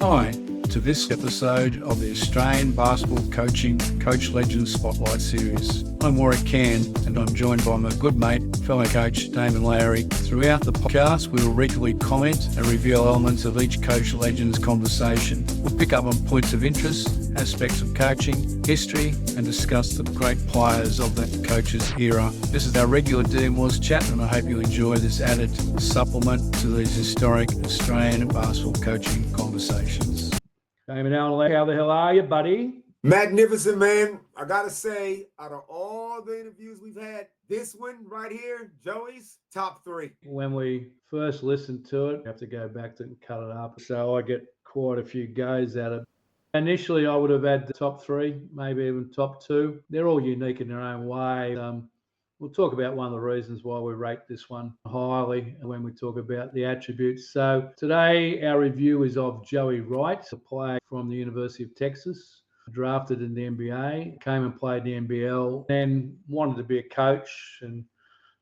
Hi to this episode of the Australian Basketball Coaching Coach Legends Spotlight Series. I'm Warwick Cann and I'm joined by my good mate, fellow coach Damon Lowery. Throughout the podcast, we will regularly comment and reveal elements of each Coach Legends conversation. We'll pick up on points of interest, aspects of coaching, history, and discuss the great players of that coach's era. This is our regular D Waz chat, and I hope you enjoy this added supplement to these historic Australian basketball coaching conversations. Damon, how the hell are you, buddy? Magnificent, man. I gotta say, out of all the interviews we've had, this one right here, Joey's top 3. When we first listened to it, I have to go back and cut it up. So I get quite a few goes at it. Initially, I would have had the top 3, maybe even top 2. They're all unique in their own way. We'll talk about one of the reasons why we rate this one highly when we talk about the attributes. So today, our review is of Joey Wright, a player from the University of Texas, drafted in the NBA, came and played the NBL, then wanted to be a coach and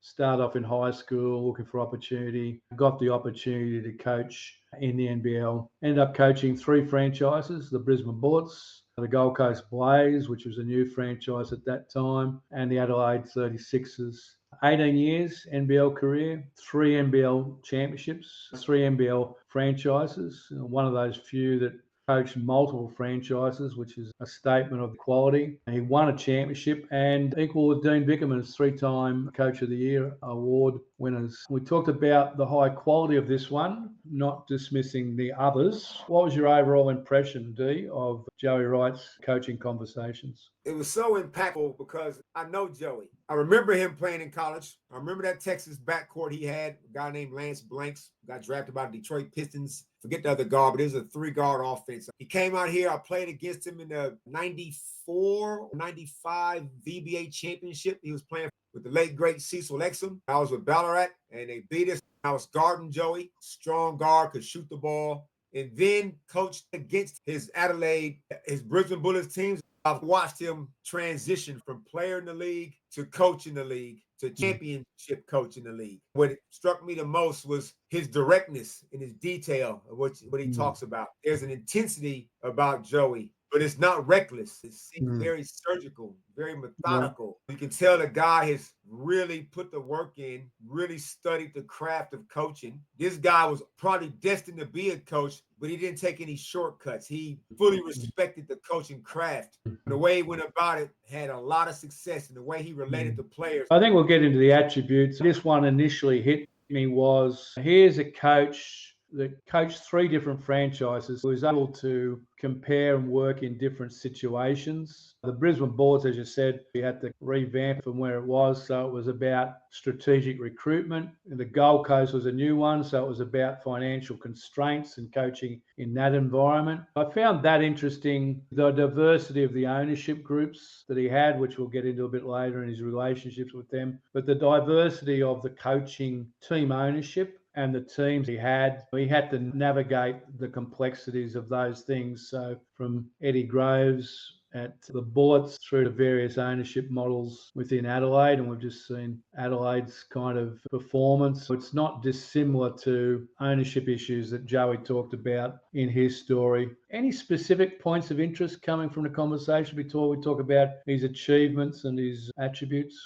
started off in high school looking for opportunity, got the opportunity to coach in the NBL, ended up coaching 3 franchises, the Brisbane Bullets, the Gold Coast Blaze, which was a new franchise at that time, and the Adelaide 36ers. 18 years NBL career, 3 NBL championships, 3 NBL franchises, one of those few that coached multiple franchises, which is a statement of quality. He won a championship and equal with Dean Vickerman's 3-time Coach of the Year award winners. We talked about the high quality of this one, not dismissing the others. What was your overall impression, D, of Joey Wright's coaching conversations? It was so impactful because I know Joey. I remember him playing in college. I remember that Texas backcourt he had, a guy named Lance Blanks, got drafted by the Detroit Pistons. Forget the other guard, but it was a 3-guard offense. He came out here. I played against him in the 94, 95 VBA championship. He was playing with the late, great Cecil Exum. I was with Ballarat, and they beat us. I was guarding Joey, strong guard, could shoot the ball, and then coached against his Adelaide, his Brisbane Bullets teams. I've watched him transition from player in the league to coach in the league to championship coach in the league. What struck me the most was his directness and his detail of what he talks about. There's an intensity about Joey, but it's not reckless. It seems very surgical, very methodical. You can tell the guy has really put the work in, really studied the craft of coaching. This guy was probably destined to be a coach, but he didn't take any shortcuts. He fully respected the coaching craft. The way he went about it had a lot of success in the way he related to players. I think we'll get into the attributes. This one initially hit me was, here's a coach that coached 3 different franchises, who was able to compare and work in different situations. The Brisbane Bullets, as you said, we had to revamp from where it was. So it was about strategic recruitment. And the Gold Coast was a new one. So it was about financial constraints and coaching in that environment. I found that interesting, the diversity of the ownership groups that he had, which we'll get into a bit later in his relationships with them, but the diversity of the coaching team ownership and the teams he had to navigate the complexities of those things. So from Eddie Groves at the Bullets through to various ownership models within Adelaide, and we've just seen Adelaide's kind of performance. So it's not dissimilar to ownership issues that Joey talked about in his story. Any specific points of interest coming from the conversation before we talk about his achievements and his attributes?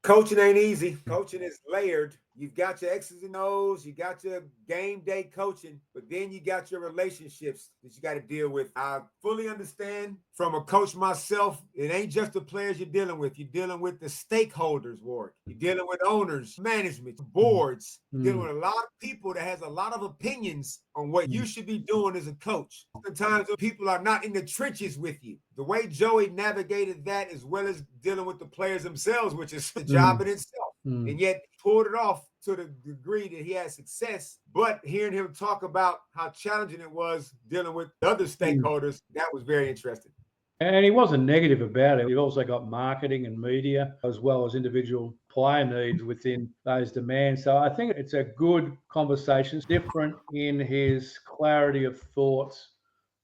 Coaching ain't easy. Coaching is layered. You've got your X's and O's, you got your game day coaching, but then you got your relationships that you got to deal with. I fully understand from a coach myself, it ain't just the players you're dealing with. You're dealing with the stakeholders, Warwick. You're dealing with owners, management, boards. You're dealing with a lot of people that has a lot of opinions on what you should be doing as a coach. Sometimes people are not in the trenches with you. The way Joey navigated that, as well as dealing with the players themselves, which is a job in itself, and yet pulled it off to the degree that he had success. But hearing him talk about how challenging it was dealing with the other stakeholders, that was very interesting. And he wasn't negative about it. You've also got marketing and media, as well as individual player needs within those demands. So I think it's a good conversation. It's different in his clarity of thoughts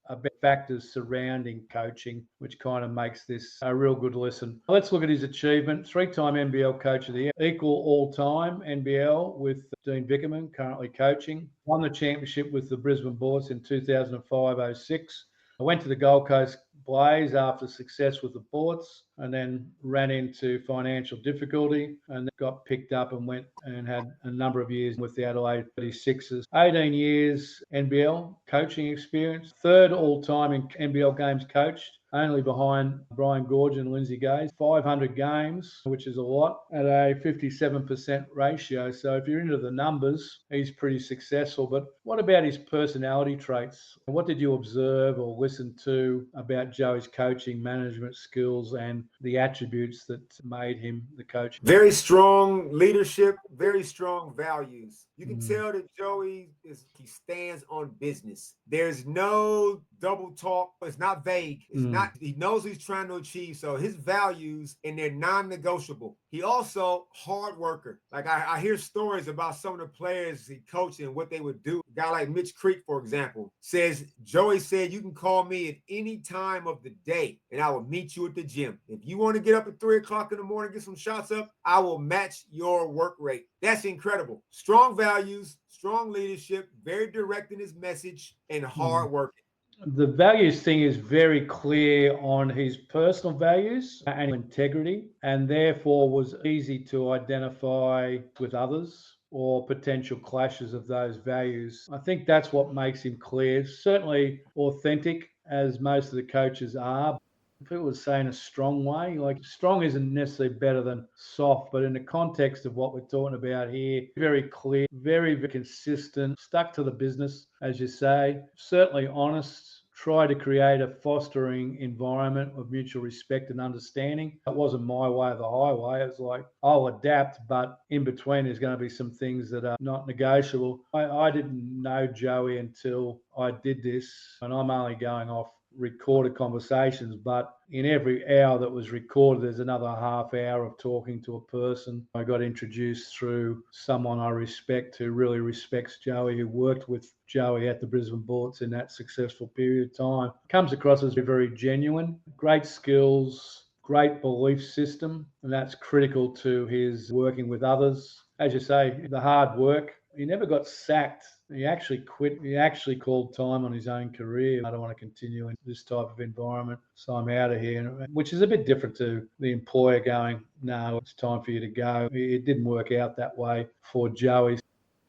about factors surrounding coaching, which kind of makes this a real good listen. Let's look at his achievement. 3-time NBL Coach of the Year, equal all-time NBL with Dean Vickerman, currently coaching. Won the championship with the Brisbane Bullets in 2005-06. I went to the Gold Coast Blaze after success with the Bullets, and then ran into financial difficulty and got picked up and went and had a number of years with the Adelaide 36ers. 18 years NBL coaching experience, third all-time in NBL games coached, only behind Brian Gorge and Lindsay Gaze. 500 games, which is a lot, at a 57% ratio. So if you're into the numbers, he's pretty successful. But what about his personality traits? What did you observe or listen to about Joey's coaching, management skills, and the attributes that made him the coach? Very strong leadership, very strong values. You can tell that Joey he stands on business. There's no double talk. It's not vague. It's not. He knows what he's trying to achieve. So his values, and they're non-negotiable. He also hard worker. Like I hear stories about some of the players he coached and what they would do. A guy like Mitch, for example, says Joey said you can call me at any time of the day and I will meet you at the gym. If you want to get up at 3 o'clock in the morning, get some shots up, I will match your work rate. That's incredible. Strong values, strong leadership, very direct in his message, and hard working. The values thing is very clear on his personal values and integrity, and therefore was easy to identify with others or potential clashes of those values. I think that's what makes him clear. Certainly authentic, as most of the coaches are. People would say in a strong way, like strong isn't necessarily better than soft, but in the context of what we're talking about here, very clear, very consistent, stuck to the business, as you say, certainly honest, try to create a fostering environment of mutual respect and understanding. It wasn't my way or the highway. It was like, I'll adapt, but in between there's going to be some things that are not negotiable. I didn't know Joey until I did this, and I'm only going off recorded conversations, but in every hour that was recorded, there's another half hour of talking to a person. I got introduced through someone I respect who really respects Joey, who worked with Joey at the Brisbane Bullets in that successful period of time. Comes across as very genuine, great skills, great belief system, and that's critical to his working with others. As you say, the hard work. He never got sacked. He actually quit. He actually called time on his own career. I don't want to continue in this type of environment, so I'm out of here, which is a bit different to the employer going, no, it's time for you to go. It didn't work out that way for Joey.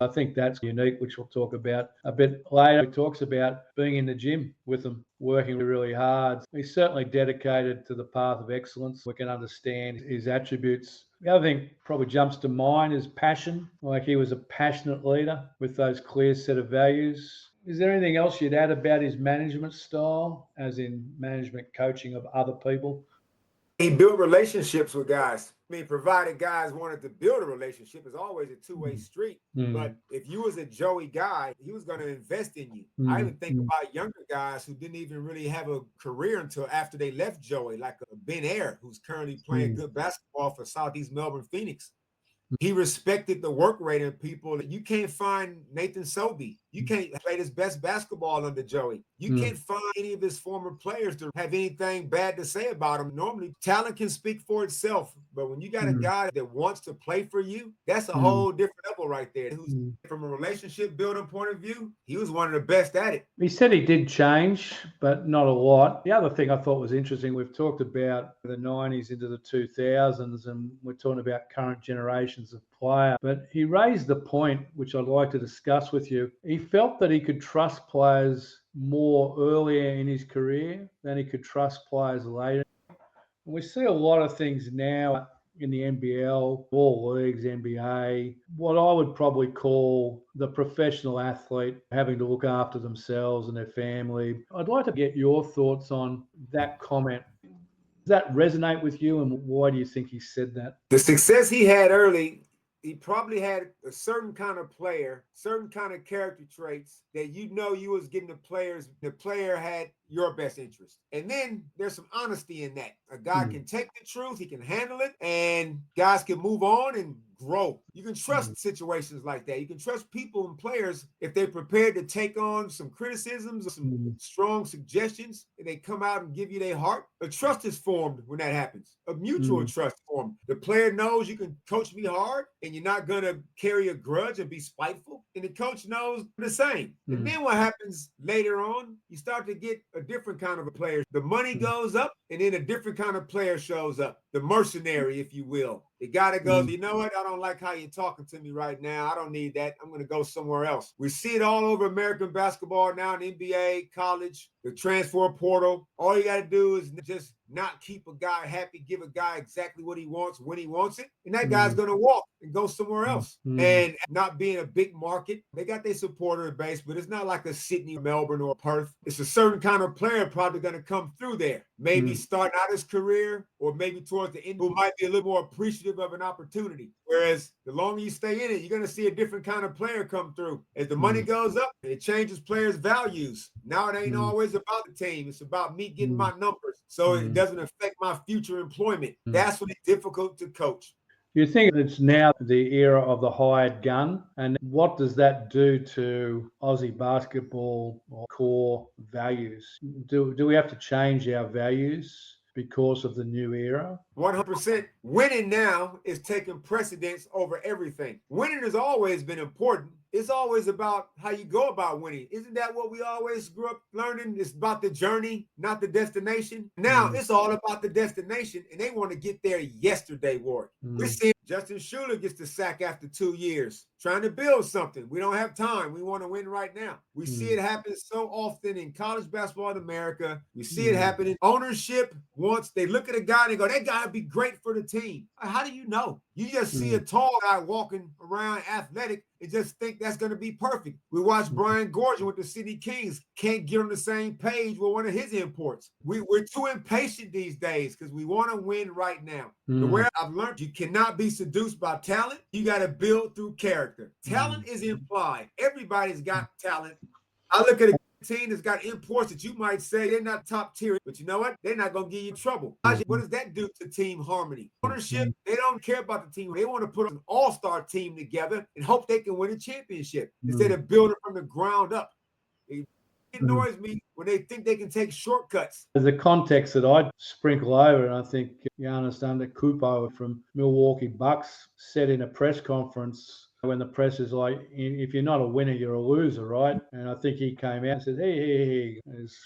I think that's unique, which we'll talk about a bit later. He talks about being in the gym with them, working really hard. He's certainly dedicated to the path of excellence. We can understand his attributes. The other thing probably jumps to mind is passion. Like he was a passionate leader with those clear set of values. Is there anything else you'd add about his management style, as in management coaching of other people? He built relationships with guys. I mean, provided guys wanted to build a relationship, it's always a two-way street. But if you was a Joey guy, he was going to invest in you. I even think about younger guys who didn't even really have a career until after they left Joey, like a Ben Air, who's currently playing good basketball for Southeast Melbourne Phoenix. He respected the work rate of people. You can't find Nathan Sobey. You can't play his best basketball under Joey. You can't find any of his former players to have anything bad to say about him. Normally, talent can speak for itself. But when you got a guy that wants to play for you, that's a whole different level right there. Who's, from a relationship building point of view, he was one of the best at it. He said he did change, but not a lot. The other thing I thought was interesting, we've talked about the 90s into the 2000s, and we're talking about current generations of player. But he raised the point, which I'd like to discuss with you. He felt that he could trust players more earlier in his career than he could trust players later. And we see a lot of things now in the NBL, all leagues, NBA, what I would probably call the professional athlete having to look after themselves and their family. I'd like to get your thoughts on that comment. Does that resonate with you, and why do you think he said that? The success he had early, he probably had a certain kind of player, certain kind of character traits that you was getting the players. The player had your best interest. And then there's some honesty in that. A guy can take the truth, he can handle it, and guys can move on and grow. You can trust situations like that. You can trust people and players if they're prepared to take on some criticisms or some strong suggestions, and they come out and give you their heart. A trust is formed when that happens. A mutual trust formed. The player knows you can coach me hard and you're not going to carry a grudge and be spiteful. And the coach knows the same. And then what happens later on, you start to get a different kind of a player. The money goes up, and then a different kind of player shows up. The mercenary, if you will. The guy that goes, you know what? I don't like how you're talking to me right now. I don't need that. I'm going to go somewhere else. We see it all over American basketball now in NBA, college, the transfer portal. All you got to do is just not keep a guy happy, give a guy exactly what he wants when he wants it. And that guy's going to walk and go somewhere else. And not being a big market, they got their supporter base, but it's not like a Sydney, Melbourne, or Perth. It's a certain kind of player probably going to come through there. Maybe starting out his career, or maybe towards the end, who might be a little more appreciative of an opportunity. Whereas the longer you stay in it, you're going to see a different kind of player come through. As the money goes up, it changes players' values. Now it ain't always about the team. It's about me getting my numbers, so it doesn't affect my future employment. That's when it's difficult to coach. You think it's now the era of the hired gun, and what does that do to Aussie basketball or core values? Do we have to change our values because of the new era? 100%. Winning now is taking precedence over everything. Winning has always been important. It's always about how you go about winning. Isn't that what we always grew up learning? It's about the journey, not the destination. Now it's all about the destination, and they want to get there yesterday, Warwick. We see Justin Schuler gets the sack after 2 years, trying to build something. We don't have time. We want to win right now. We see it happen so often in college basketball in America. We see it happen in ownership. Once they look at a guy, they go, that guy would be great for the team. How do you know? You just see a tall guy walking around athletic and just think that's going to be perfect. We watched Brian Gorgian with the Sydney Kings. Can't get on the same page with one of his imports. We're too impatient these days because we want to win right now. The way I've learned, you cannot be seduced by talent. You got to build through character. Talent is implied. Everybody's got talent. I look at a team that's got imports that you might say they're not top tier, but you know what? They're not going to give you trouble. What does that do to team harmony? Ownership, they don't care about the team. They want to put an all-star team together and hope they can win a championship instead of building from the ground up. It annoys me when they think they can take shortcuts. The context that I'd sprinkle over, and I think Giannis Antetokounmpo from Milwaukee Bucks said in a press conference when the press is like, if you're not a winner, you're a loser, right? And I think he came out and said, hey, there's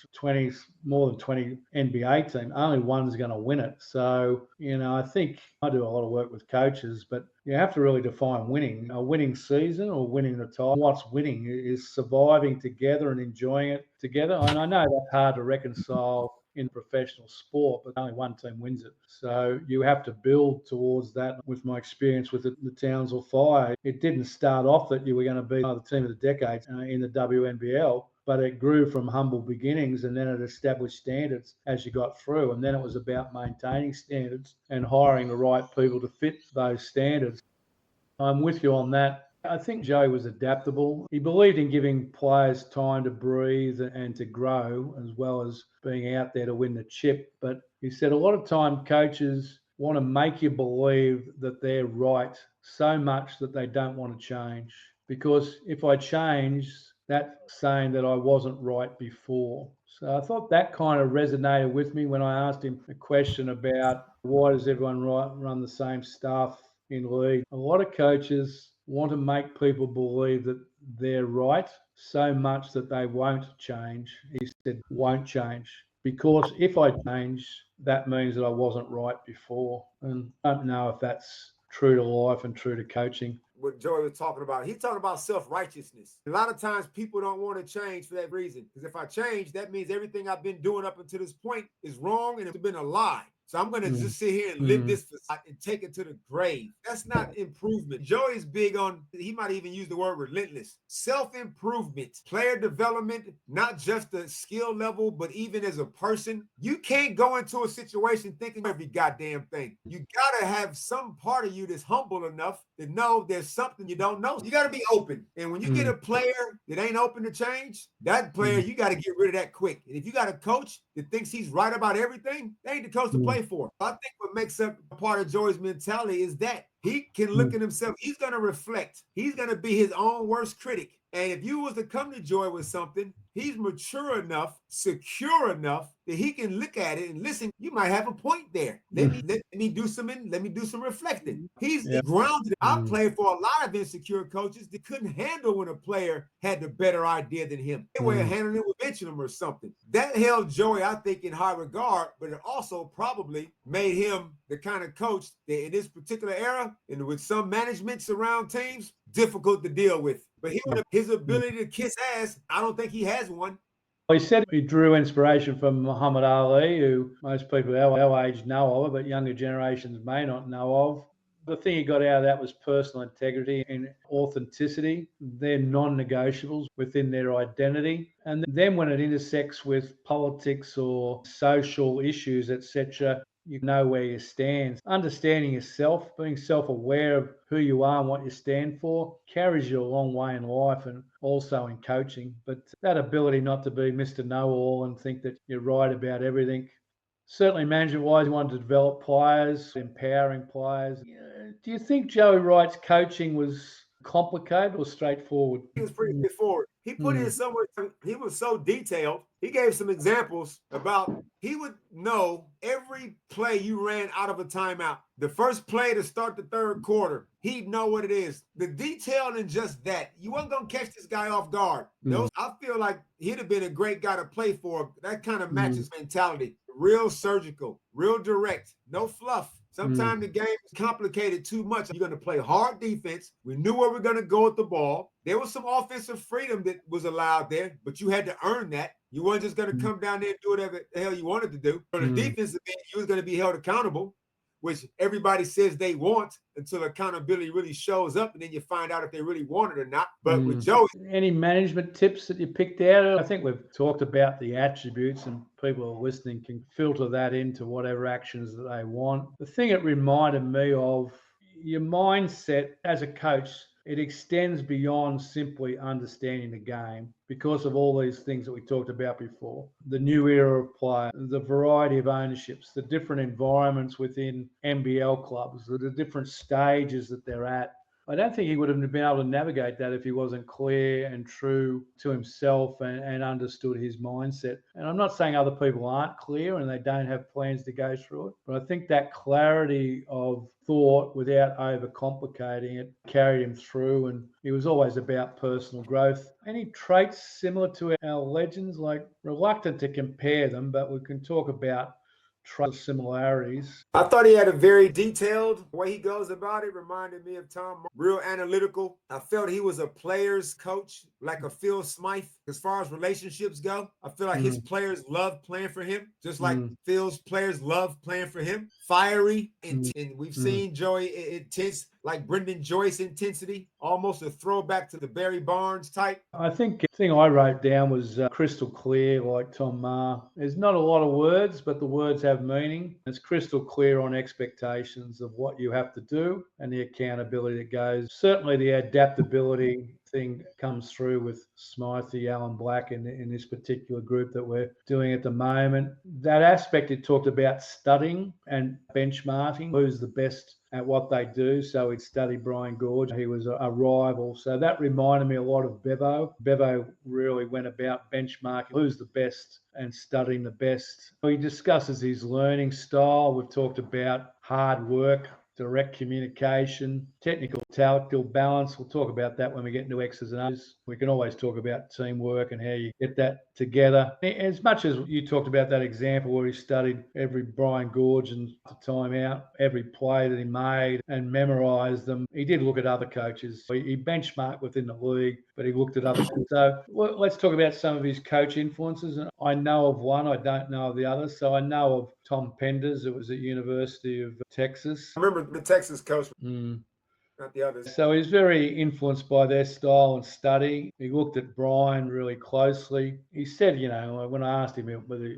more than 20 NBA teams. Only one's going to win it. So, I think I do a lot of work with coaches, but you have to really define winning. A winning season or winning the title. What's winning is surviving together and enjoying it together. And I know that's hard to reconcile in professional sport, but only one team wins it. So you have to build towards that. With my experience with the Townsville Fire, it didn't start off that you were going to be the team of the decade in the WNBL, but it grew from humble beginnings, and then it established standards as you got through. And then it was about maintaining standards and hiring the right people to fit those standards. I'm with you on that. I think Joey was adaptable. He believed in giving players time to breathe and to grow, as well as being out there to win the chip. But he said a lot of time coaches want to make you believe that they're right so much that they don't want to change. Because if I change, that's saying that I wasn't right before. So I thought that kind of resonated with me when I asked him a question about why does everyone run the same stuff in league. A lot of coaches want to make people believe that they're right so much that they won't change. He said, won't change. Because if I change, that means that I wasn't right before. And I don't know if that's true to life and true to coaching. What Joey was talking about, he's talking about self-righteousness. A lot of times people don't want to change for that reason. Because if I change, that means everything I've been doing up until this point is wrong and it's been a lie. So I'm going to just sit here and live this and take it to the grave. That's not improvement. Joey's big on, he might even use the word relentless. Self-improvement, player development, not just the skill level, but even as a person. You can't go into a situation thinking every goddamn thing. You got to have some part of you that's humble enough to know there's something you don't know. You got to be open. And when you get a player that ain't open to change, that player, you got to get rid of that quick. And if you got a coach that thinks he's right about everything, they ain't the coach to play for. I think what makes up a part of Joey's mentality is that he can look at himself. He's going to reflect. He's going to be his own worst critic. And if you was to come to Joy with something, he's mature enough, secure enough that he can look at it and listen. You might have a point there. Let me do some reflecting. He's grounded. I played for a lot of insecure coaches that couldn't handle when a player had the better idea than him. They were handling it with benching him or something. That held Joey, I think, in high regard, but it also probably made him the kind of coach that in this particular era and with some managements around teams, difficult to deal with. But his ability to kiss ass, I don't think he has one. He said he drew inspiration from Muhammad Ali, who most people our age know of, but younger generations may not know of. The thing he got out of that was personal integrity and authenticity. They're non-negotiables within their identity. And then when it intersects with politics or social issues, etc., you know where you stand. Understanding yourself, being self-aware of who you are and what you stand for carries you a long way in life and also in coaching. But that ability not to be Mr. Know-all and think that you're right about everything. Certainly management-wise, you want to develop players, empowering players. Do you think Joey Wright's coaching was complicated or straightforward? He was pretty straightforward. He put in so much, he was so detailed. He gave some examples about, he would know every play you ran out of a timeout. The first play to start the third quarter, he'd know what it is. The detail in just that, you weren't going to catch this guy off guard. I feel like he'd have been a great guy to play for. That kind of matches mentality. Real surgical, real direct, no fluff. Sometimes the game is complicated too much. You're going to play hard defense. We knew where we were going to go with the ball. There was some offensive freedom that was allowed there, but you had to earn that. You weren't just going to come down there and do whatever the hell you wanted to do. For the defensive end, you was going to be held accountable, which everybody says they want until accountability really shows up, and then you find out if they really want it or not. But with Joey. Any management tips that you picked out? I think we've talked about the attributes, and people who are listening can filter that into whatever actions that they want. The thing it reminded me of, your mindset as a coach, it extends beyond simply understanding the game because of all these things that we talked about before. The new era of play, the variety of ownerships, the different environments within NBL clubs, the different stages that they're at. I don't think he would have been able to navigate that if he wasn't clear and true to himself and understood his mindset. And I'm not saying other people aren't clear and they don't have plans to go through it, but I think that clarity of thought without overcomplicating it carried him through, and he was always about personal growth. Any traits similar to our legends? Like, reluctant to compare them, but we can talk about similarities. I thought he had a very detailed way he goes about it. Reminded me of Tom, real analytical. I felt he was a player's coach, like a Phil Smythe. As far as relationships go, I feel like his players love playing for him, just like Phil's players love playing for him. Fiery, and we've seen Joey intense, like Brendan Joyce intensity, almost a throwback to the Barry Barnes type. I think the thing I wrote down was crystal clear, like Tom Maher. There's not a lot of words, but the words have meaning. It's crystal clear on expectations of what you have to do and the accountability that goes. Certainly the adaptability thing comes through with Smythe, Alan Black in this particular group that we're doing at the moment. That aspect, it talked about studying and benchmarking, who's the best at what they do. So he'd studied Brian Gorge. He was a rival. So that reminded me a lot of Bevo. Bevo really went about benchmarking who's the best and studying the best. He discusses his learning style. We've talked about hard work, direct communication, technical, tactical balance. We'll talk about that when we get into X's and O's. We can always talk about teamwork and how you get that together. As much as you talked about that example where he studied every Brian Gorge and timeout, every play that he made and memorized them, he did look at other coaches. He benchmarked within the league, but he looked at others. So let's talk about some of his coach influences. And I know of one, I don't know of the other. So I know of Tom Penders, it was at University of Texas. I remember the Texas coach, Mm. not the others. So he's very influenced by their style and study. He looked at Brian really closely. He said, when I asked him whether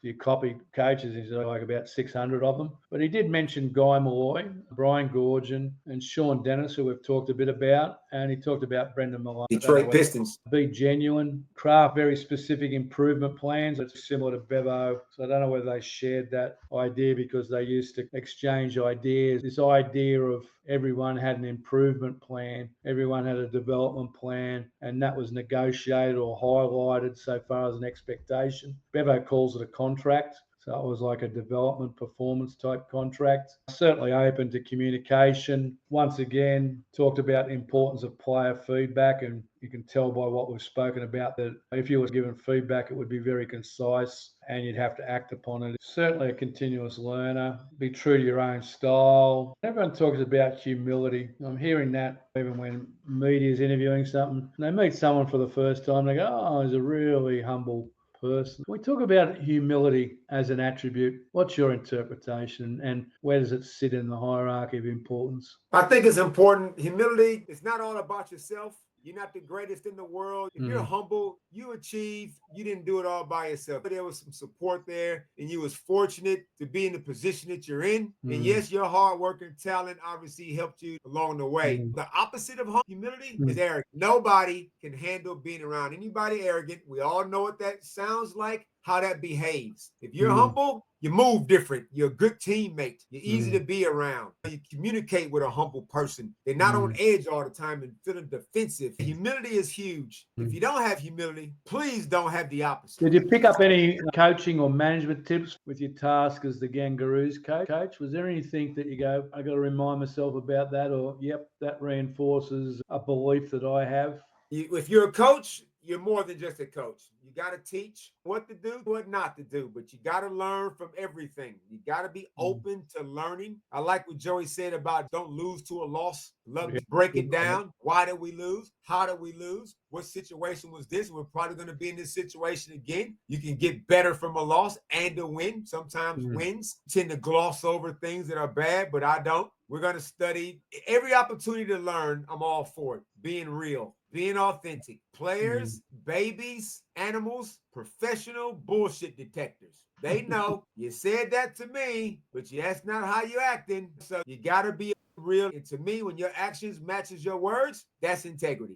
you copy coaches, he said like about 600 of them. But he did mention Guy Malloy, Brian Gorgon, and Sean Dennis, who we've talked a bit about. And he talked about Brendan Malone. Detroit Pistons. Be genuine, craft very specific improvement plans. It's similar to Bevo. So I don't know whether they shared that idea because they used to exchange ideas. This idea of everyone had an improvement plan, everyone had a development plan, and that was negotiated or highlighted so far as an expectation. Bevo calls it a contract. So it was like a development performance type contract. Certainly open to communication. Once again, talked about the importance of player feedback, and you can tell by what we've spoken about that if you were given feedback, it would be very concise and you'd have to act upon it. Certainly a continuous learner. Be true to your own style. Everyone talks about humility. I'm hearing that even when media's interviewing something. They meet someone for the first time, they go, oh, he's a really humble person. We talk about humility as an attribute. What's your interpretation and where does it sit in the hierarchy of importance? I think it's important. Humility, it's not all about yourself. You're not the greatest in the world. If you're humble, you achieved. You didn't do it all by yourself. There was some support there, and you was fortunate to be in the position that you're in. And yes, your hard work and talent obviously helped you along the way. The opposite of humility is arrogance. Nobody can handle being around anybody arrogant. We all know what that sounds like, how that behaves. If you're humble, you move different. You're a good teammate. You're easy to be around. You communicate with a humble person. They're not on edge all the time and feeling defensive. Humility is huge. If you don't have humility, please don't have the opposite. Did you pick up any coaching or management tips with your task as the Kangaroos coach? Was there anything that you go, I got to remind myself about that, or yep, that reinforces a belief that I have? If you're a coach, you're more than just a coach. You got to teach what to do, what not to do, but you got to learn from everything. You got to be open to learning. I like what Joey said about don't lose to a loss. Love to break it down. Why did we lose? How did we lose? What situation was this? We're probably going to be in this situation again. You can get better from a loss and a win. Sometimes wins tend to gloss over things that are bad, but I don't. We're going to study every opportunity to learn. I'm all for it. Being real, being authentic. Players, babies, animals, professional bullshit detectors. They know you said that to me, but that's not how you're acting. So you got to be real. And to me, when your actions matches your words, that's integrity.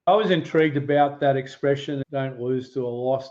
I was intrigued about that expression, don't lose to a loss.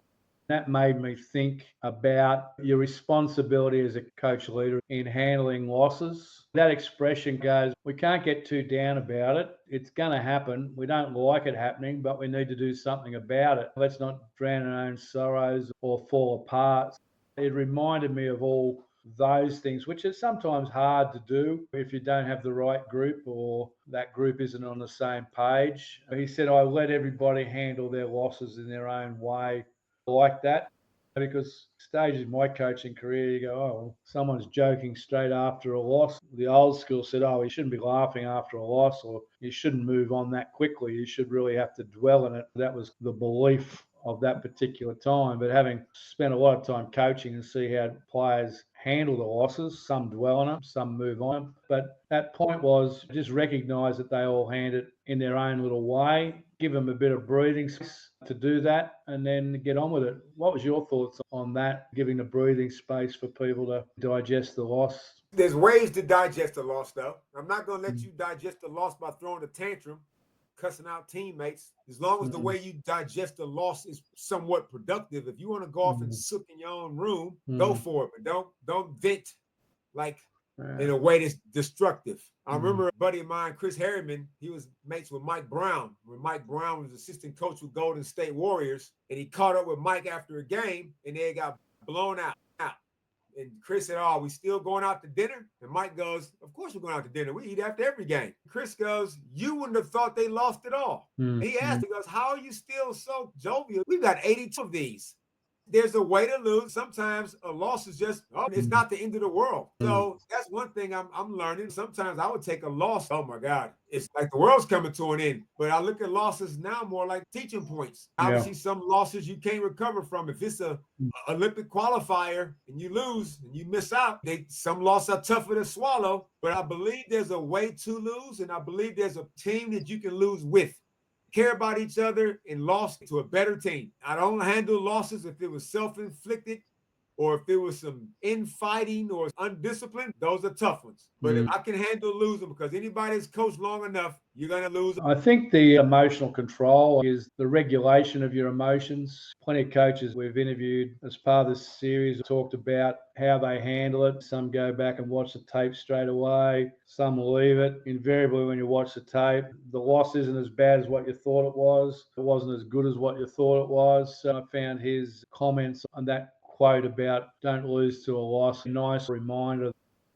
That made me think about your responsibility as a coach leader in handling losses. That expression goes, we can't get too down about it. It's going to happen. We don't like it happening, but we need to do something about it. Let's not drown in our own sorrows or fall apart. It reminded me of all those things, which is sometimes hard to do if you don't have the right group or that group isn't on the same page. He said, I let everybody handle their losses in their own way. Like that, because stages in my coaching career, you go, oh, someone's joking straight after a loss. The old school said, oh, you shouldn't be laughing after a loss, or you shouldn't move on that quickly. You should really have to dwell in it. That was the belief of that particular time. But having spent a lot of time coaching and see how players handle the losses, some dwell on them, some move on. But that point was just recognise that they all hand it in their own little way, give them a bit of breathing space to do that, and then get on with it. What was your thoughts on that, giving the breathing space for people to digest the loss? There's ways to digest a loss, though. I'm not going to let you digest the loss by throwing a tantrum, cussing out teammates. As long as the way you digest the loss is somewhat productive. If you want to go off and sook in your own room, go for it. But don't vent like in a way that's destructive. I remember a buddy of mine, Chris Harriman, he was mates with Mike Brown when Mike Brown was assistant coach with Golden State Warriors, and he caught up with Mike after a game, and they got blown out. And Chris said, oh, we still going out to dinner? And Mike goes, of course we're going out to dinner. We eat after every game. Chris goes, you wouldn't have thought they lost it all. He asked, he goes, how are you still so jovial? We've got 82 of these. There's a way to lose. Sometimes a loss is just, it's not the end of the world. So that's one thing I'm learning. Sometimes I would take a loss. Oh my God, it's like the world's coming to an end. But I look at losses now more like teaching points. Obviously, some losses you can't recover from. If it's a Olympic qualifier and you lose and you miss out, some losses are tougher to swallow. But I believe there's a way to lose, and I believe there's a team that you can lose with. Care about each other and lost to a better team. I don't handle losses if it was self-inflicted or if it was some infighting or undisciplined. Those are tough ones. But if I can handle losing, because anybody that's coached long enough, you're going to lose. I think the emotional control is the regulation of your emotions. Plenty of coaches we've interviewed as part of this series talked about how they handle it. Some go back and watch the tape straight away. Some leave it. Invariably, when you watch the tape, the loss isn't as bad as what you thought it was. It wasn't as good as what you thought it was. So I found his comments on that quote about don't lose to a loss a nice reminder.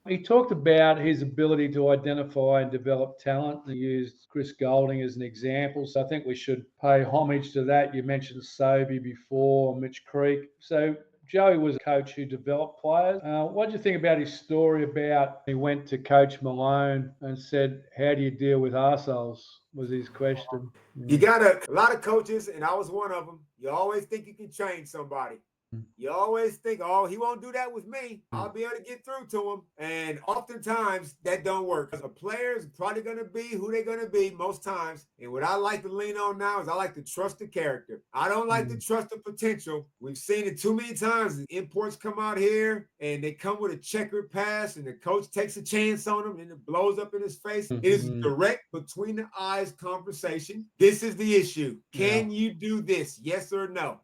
He talked about his ability to identify and develop talent and used Chris Golding as an example. So I think we should pay homage to that. You mentioned Sobey before, Mitch Creek. So Joey was a coach who developed players. What do you think about his story about he went to Coach Malone and said, how do you deal with arseholes, was his question. You got a lot of coaches, and I was one of them. You always think you can change somebody. You always think, oh, he won't do that with me. I'll be able to get through to him. And oftentimes that don't work. Because a player is probably going to be who they're going to be most times. And what I like to lean on now is I like to trust the character. I don't like to trust the potential. We've seen it too many times. The imports come out here and they come with a checkered pass and the coach takes a chance on them and it blows up in his face. It is direct between the eyes conversation. This is the issue. Can you do this? Yes or no?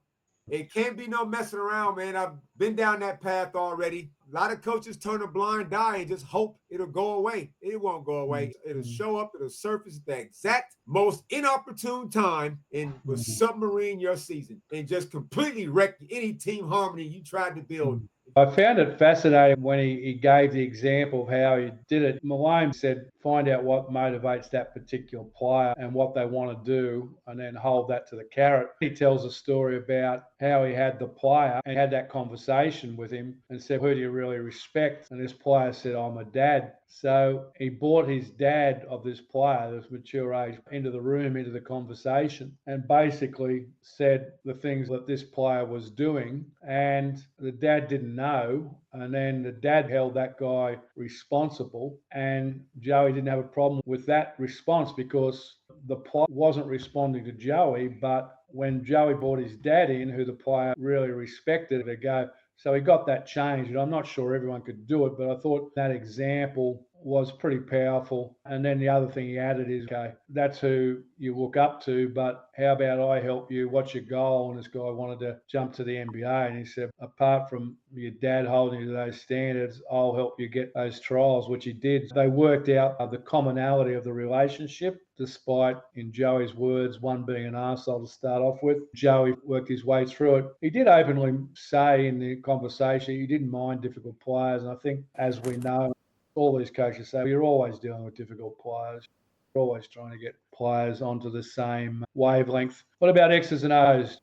It can't be no messing around, man. I've been down that path already. A lot of coaches turn a blind eye and just hope it'll go away. It won't go away. It'll show up. It'll surface at the exact most inopportune time and will submarine your season and just completely wreck any team harmony you tried to build. I found it fascinating when he gave the example of how he did it. Malone said, find out what motivates that particular player and what they want to do, and then hold that to the carrot. He tells a story about how he had the player and had that conversation with him and said, who do you really respect? And this player said, I'm a dad. So he brought his dad of this player, this mature age, into the room, into the conversation, and basically said the things that this player was doing. And the dad didn't know. And then the dad held that guy responsible. And Joey didn't have a problem with that response because the player wasn't responding to Joey. But when Joey brought his dad in, who the player really respected, to go, so he got that changed. And I'm not sure everyone could do it, but I thought that example was pretty powerful. And then the other thing he added is, okay, that's who you look up to, but how about I help you? What's your goal? And this guy wanted to jump to the NBA. And he said, apart from your dad holding you to those standards, I'll help you get those trials, which he did. They worked out the commonality of the relationship, despite, in Joey's words, one being an arsehole to start off with. Joey worked his way through it. He did openly say in the conversation he didn't mind difficult players. And I think, as we know, all these coaches say, you're always dealing with difficult players. You're always trying to get players onto the same wavelength. What about X's and O's?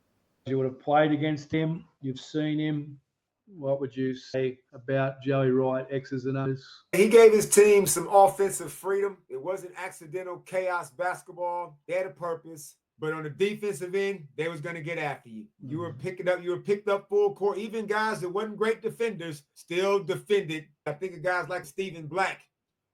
You would have played against him. You've seen him. What would you say about Joey Wright, X's and O's? He gave his team some offensive freedom. It wasn't accidental chaos basketball. They had a purpose. But on the defensive end, they was going to get after you. You were picked up full court. Even guys that wasn't great defenders still defended. I think of guys like Stephen Black,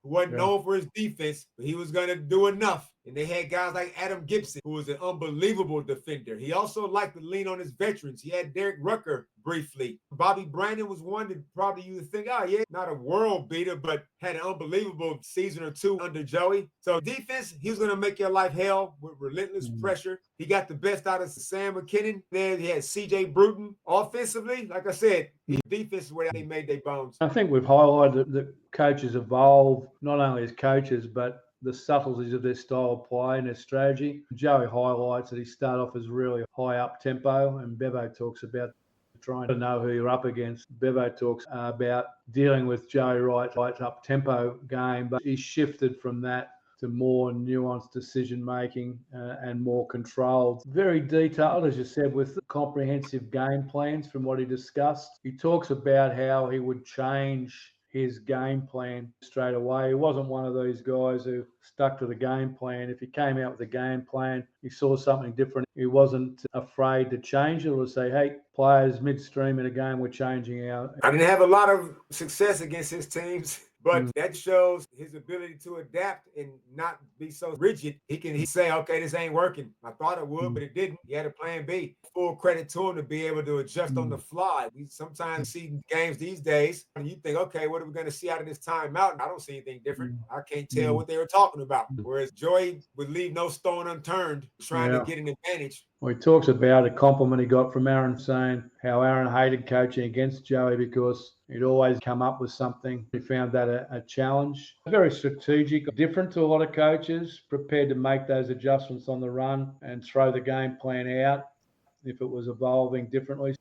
who wasn't known for his defense, but he was going to do enough. And they had guys like Adam Gibson, who was an unbelievable defender. He also liked to lean on his veterans. He had Derek Rucker briefly. Bobby Brandon was one that probably you would think, oh, yeah, not a world beater, but had an unbelievable season or two under Joey. So defense, he was going to make your life hell with relentless pressure. He got the best out of Sam McKinnon. Then he had C.J. Bruton. Offensively, like I said, defense is where they made their bones. I think we've highlighted that coaches evolve, not only as coaches, but the subtleties of their style of play and their strategy. Joey highlights that he started off as really high up tempo, and Bevo talks about trying to know who you're up against. Bevo talks about dealing with Joey Wright's up tempo game, but he shifted from that to more nuanced decision making and more controlled. Very detailed, as you said, with comprehensive game plans from what he discussed. He talks about how he would change his game plan straight away. He wasn't one of these guys who stuck to the game plan. If he came out with a game plan, he saw something different, he wasn't afraid to change it or say, hey, players midstream in a game, we're changing our... I didn't have a lot of success against his teams, but that shows his ability to adapt and not be so rigid. He say, okay, this ain't working. I thought it would, but it didn't. He had a plan B. Full credit to him to be able to adjust on the fly. We sometimes see games these days and you think, okay, what are we going to see out of this timeout? And I don't see anything different. I can't tell what they were talking about. Whereas Joey would leave no stone unturned trying to get an advantage. Well, he talks about a compliment he got from Aaron saying how Aaron hated coaching against Joey because he'd always come up with something. He found that a challenge. Very strategic, different to a lot of coaches, prepared to make those adjustments on the run and throw the game plan out if it was evolving differently.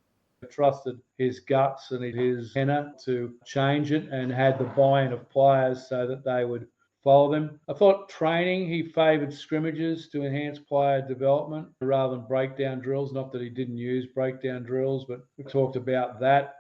Trusted his guts and his tenor to change it and had the buy-in of players so that they would follow them. I thought training, he favoured scrimmages to enhance player development rather than breakdown drills. Not that he didn't use breakdown drills, but we talked about that.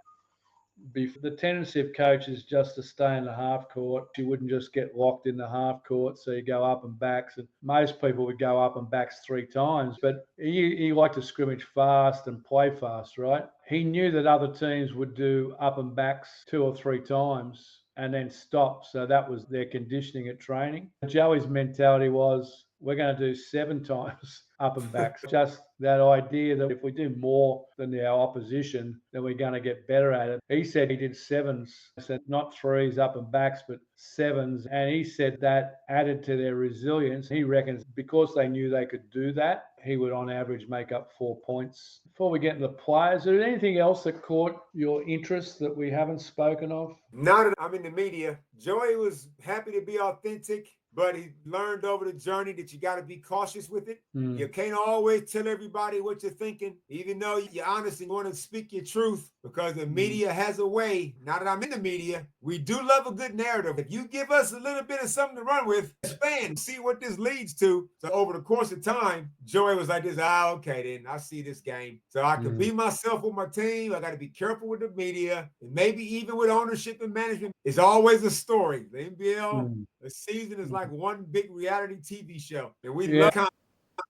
The tendency of coaches just to stay in the half court. You wouldn't just get locked in the half court, so you go up and backs. And most people would go up and backs 3 times, but he liked to scrimmage fast and play fast, right? He knew that other teams would do up and backs 2 or 3 times and then stop. So that was their conditioning at training. Joey's mentality was, we're going to do 7 times up and backs. Just that idea that if we do more than our opposition, then we're going to get better at it. He said he did 7s, so not 3s up and backs, but 7s. And he said that added to their resilience. He reckons because they knew they could do that, he would on average make up 4 points. Before we get into the players, is there anything else that caught your interest that we haven't spoken of? Now that I'm in the media, Joey was happy to be authentic, but he learned over the journey that you got to be cautious with it. You can't always tell everybody what you're thinking, even though you're honest and want to speak your truth, because the media has a way. Now that I'm in the media, we do love a good narrative. If you give us a little bit of something to run with, expand, see what this leads to. So over the course of time, Joey was like this, okay, then I see this game. So I can be myself with my team. I got to be careful with the media, and maybe even with ownership and management. It's always a story. The NBL, the season is like one big reality TV show. And we love.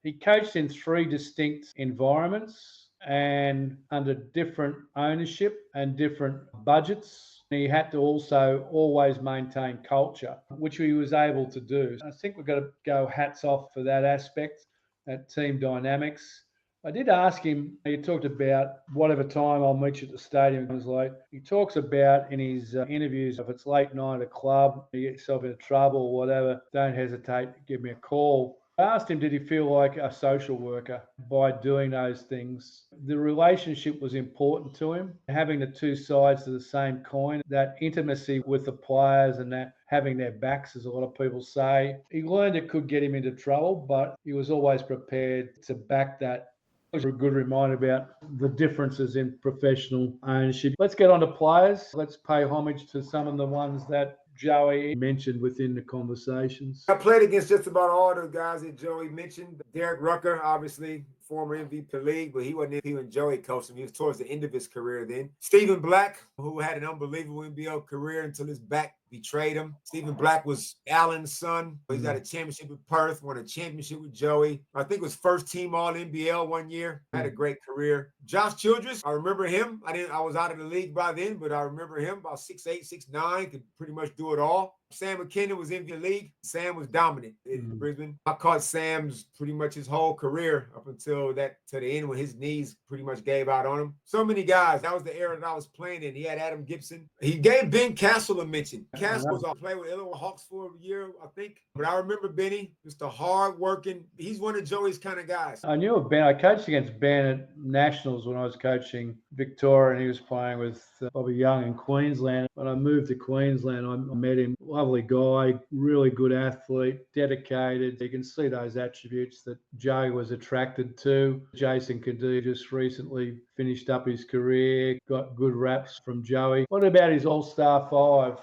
He coached in 3 distinct environments and under different ownership and different budgets. He had to also always maintain culture, which he was able to do. I think we've got to go hats off for that aspect, that team dynamics. I did ask him, he talked about whatever time I'll meet you at the stadium was late. He talks about in his interviews, if it's late night at a club, you get yourself into trouble or whatever, don't hesitate to give me a call. I asked him, did he feel like a social worker by doing those things? The relationship was important to him, having the 2 sides to the same coin, that intimacy with the players and that having their backs, as a lot of people say. He learned it could get him into trouble, but he was always prepared to back that. It was a good reminder about the differences in professional ownership. Let's get on to players. Let's pay homage to some of the ones that Joey mentioned within the conversations. I played against just about all the guys that Joey mentioned. Derek Rucker, obviously, former MVP league, but he wasn't MVP when Joey coached him. He was towards the end of his career then. Stephen Black, who had an unbelievable NBL career until his back betrayed him. Stephen Black was Allen's son. He's got a championship with Perth, won a championship with Joey. I think it was first team all NBL one year. Had a great career. Josh Childress, I remember him. I was out of the league by then, but I remember him about 6'8", 6'9", could pretty much do it all. Sam McKinnon was in the league. Sam was dominant in Brisbane. I caught Sam's pretty much his whole career up until to the end when his knees pretty much gave out on him. So many guys. That was the era that I was playing in. He had Adam Gibson. He gave Ben Castle a mention. Castle was playing with Illinois Hawks for a year, I think. But I remember Benny, just a hard-working. He's one of Joey's kind of guys. I knew of Ben. I coached against Ben at Nationals when I was coaching Victoria, and he was playing with Bobby Young in Queensland. When I moved to Queensland, I met him. Lovely guy, really good athlete, dedicated. You can see those attributes that Joey was attracted to. Jason Cadu just recently finished up his career, got good raps from Joey. What about his all-star 5?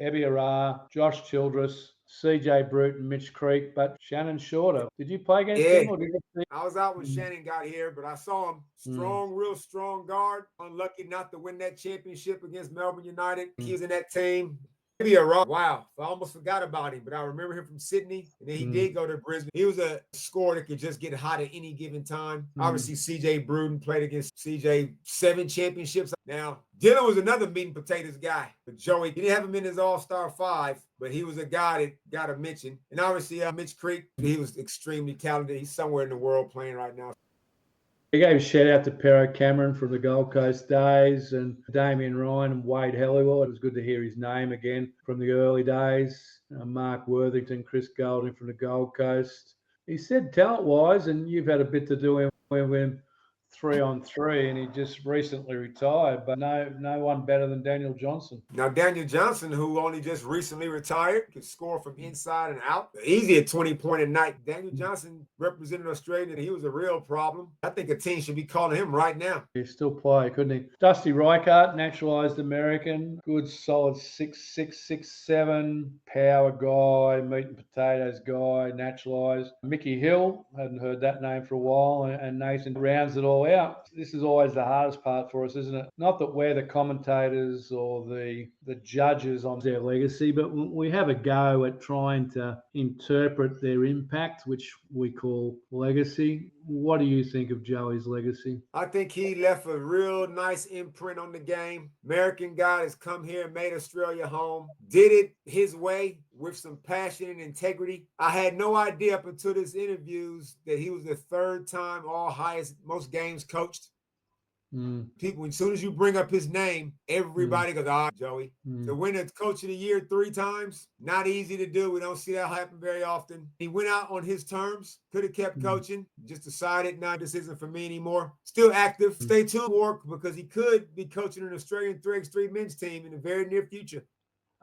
Ebiara, Josh Childress, CJ Bruton, Mitch Creek, but Shannon Shorter. Did you play against Yeah. him? Or did you... I was out when Shannon got here, but I saw him. Strong, real strong guard. Unlucky not to win that championship against Melbourne United. He was in that team. Maybe a rock. Wow, I almost forgot about him, but I remember him from Sydney, and then he did go to Brisbane. He was a scorer that could just get hot at any given time. Obviously, CJ Bruton played against CJ 7 championships. Now, Dylan was another meat and potatoes guy. But Joey, he didn't have him in his All-Star 5, but he was a guy that got a mention. And obviously, Mitch Creek, he was extremely talented. He's somewhere in the world playing right now. He gave a shout out to Pero Cameron from the Gold Coast days and Damien Ryan and Wade Helliwell. It was good to hear his name again from the early days. Mark Worthington, Chris Golding from the Gold Coast. He said talent-wise, and you've had a bit to do with him 3-on-3, and he just recently retired, but no one better than Daniel Johnson. Now, Daniel Johnson, who only just recently retired, could score from inside and out. Easy at 20-point a night. Daniel Johnson represented Australia, and he was a real problem. I think a team should be calling him right now. He still play, couldn't he? Dusty Reichart, naturalised American, good solid 6'6", 6'7", power guy, meat and potatoes guy, naturalised. Mickey Hill, hadn't heard that name for a while, and Nathan rounds it all out. This is always the hardest part for us, isn't it? Not that we're the commentators or the judges on their legacy, but we have a go at trying to interpret their impact, which we call legacy. What do you think of Joey's legacy? I think he left a real nice imprint on the game. American guy has come here and made Australia home. Did it his way with some passion and integrity. I had no idea up until this interviews that he was the 3rd time most games coached. People, as soon as you bring up his name, everybody goes, Joey. To win a coach of the year 3 times, not easy to do. We don't see that happen very often. He went out on his terms, could have kept coaching, just decided, this isn't for me anymore. Still active. Stay tuned, Warwick, because he could be coaching an Australian 3x3 men's team in the very near future.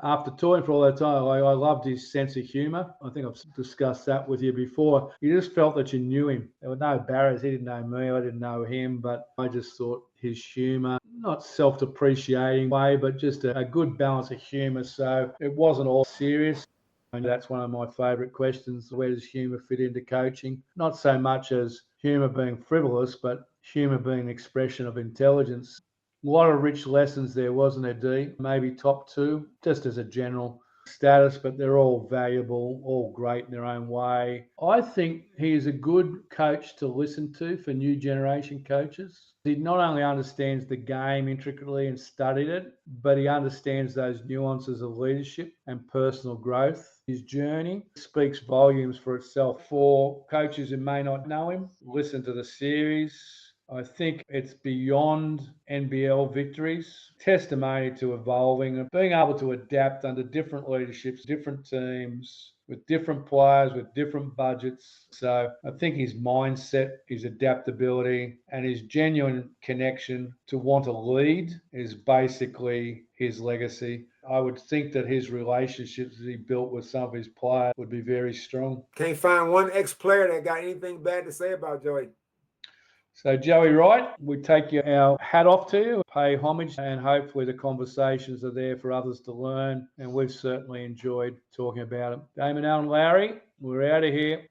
After touring for all that time, I loved his sense of humour. I think I've discussed that with you before. You just felt that you knew him. There were no barriers. He didn't know me. I didn't know him. But I just thought his humour, not self-depreciating way, but just a good balance of humour. So it wasn't all serious. And that's one of my favourite questions. Where does humour fit into coaching? Not so much as humour being frivolous, but humour being an expression of intelligence. A lot of rich lessons there, wasn't there, D? Maybe top 2, just as a general status, but they're all valuable, all great in their own way. I think he is a good coach to listen to for new generation coaches. He not only understands the game intricately and studied it, but he understands those nuances of leadership and personal growth. His journey speaks volumes for itself. For coaches who may not know him, listen to the series. I think it's beyond NBL victories, testimony to evolving and being able to adapt under different leaderships, different teams, with different players, with different budgets. So I think his mindset, his adaptability, and his genuine connection to want to lead is basically his legacy. I would think that his relationships that he built with some of his players would be very strong. Can't find one ex-player that got anything bad to say about Joey. So, Joey Wright, we take our hat off to you, pay homage, and hopefully the conversations are there for others to learn. And we've certainly enjoyed talking about it. Damon, Allen, Lowery, we're out of here.